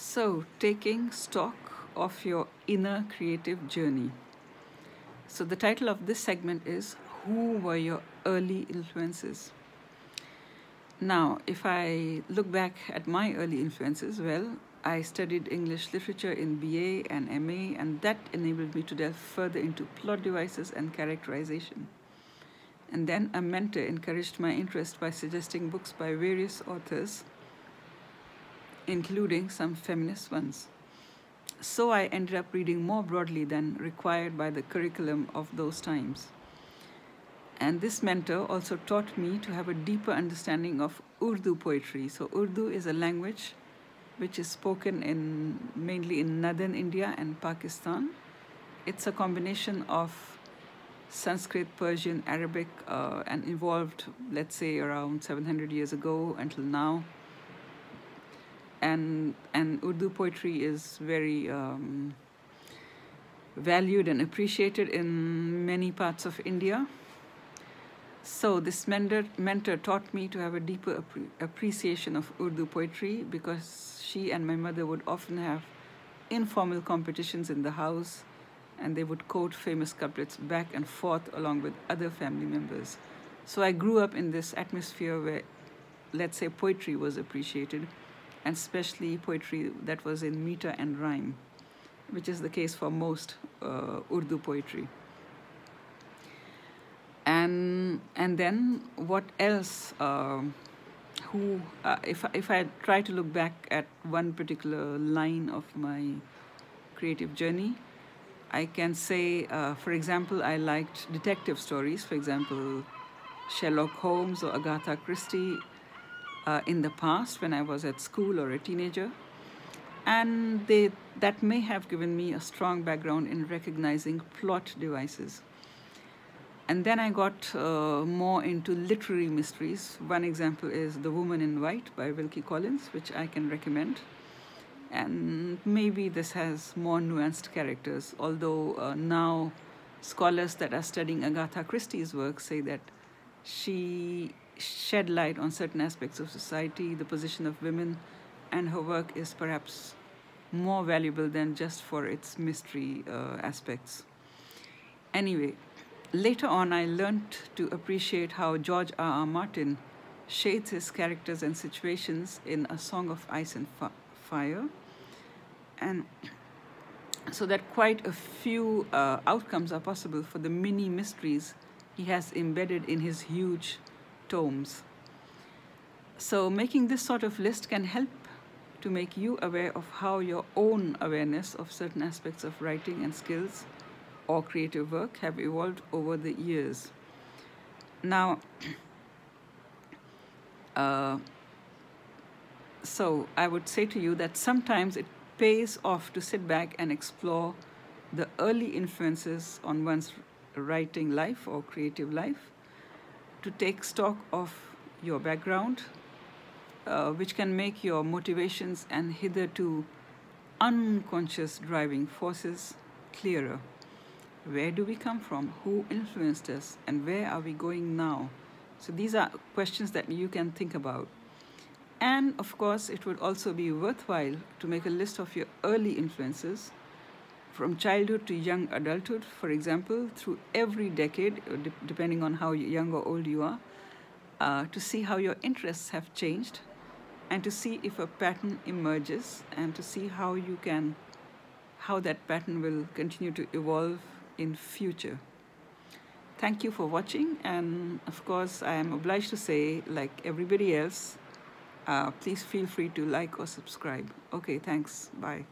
So, taking stock of your inner creative journey. So, the title of this segment is Who Were Your Early Influences? Now, if I look back at my early influences, well, I studied English literature in BA and MA, and that enabled me to delve further into plot devices and characterization. And then a mentor encouraged my interest by suggesting books by various authors, including some feminist ones. So I ended up reading more broadly than required by the curriculum of those times. And this mentor also taught me to have a deeper understanding of Urdu poetry. So Urdu is a language which is spoken mainly in northern India and Pakistan. It's a combination of Sanskrit, Persian, Arabic, and evolved, let's say, around 700 years ago until now. And Urdu poetry is very valued and appreciated in many parts of India. So this mentor taught me to have a deeper appreciation of Urdu poetry, because she and my mother would often have informal competitions in the house, and they would quote famous couplets back and forth along with other family members. So I grew up in this atmosphere where, let's say, poetry was appreciated, and especially poetry that was in meter and rhyme, which is the case for most Urdu poetry. And then what else? If I try to look back at one particular line of my creative journey, I can say, for example, I liked detective stories. For example, Sherlock Holmes or Agatha Christie in the past when I was at school or a teenager. And that may have given me a strong background in recognizing plot devices. And then I got more into literary mysteries. One example is The Woman in White by Wilkie Collins, which I can recommend. And maybe this has more nuanced characters, although now scholars that are studying Agatha Christie's work say that she shed light on certain aspects of society, the position of women, and her work is perhaps more valuable than just for its mystery aspects. Anyway, later on I learned to appreciate how George R.R. Martin shades his characters and situations in A Song of Ice and Fire, and so that quite a few outcomes are possible for the mini mysteries he has embedded in his huge tomes. So making this sort of list can help to make you aware of how your own awareness of certain aspects of writing and skills or creative work have evolved over the years. Now, so I would say to you that sometimes it pays off to sit back and explore the early influences on one's writing life or creative life, to take stock of your background, which can make your motivations and hitherto unconscious driving forces clearer. Where do we come from? Who influenced us? And where are we going now? So these are questions that you can think about. And of course, it would also be worthwhile to make a list of your early influences from childhood to young adulthood, for example, through every decade, depending on how young or old you are, to see how your interests have changed, and to see if a pattern emerges, and to see how that pattern will continue to evolve in future. Thank you for watching, and of course I am obliged to say, like everybody else, please feel free to like or subscribe. Okay, thanks. Bye.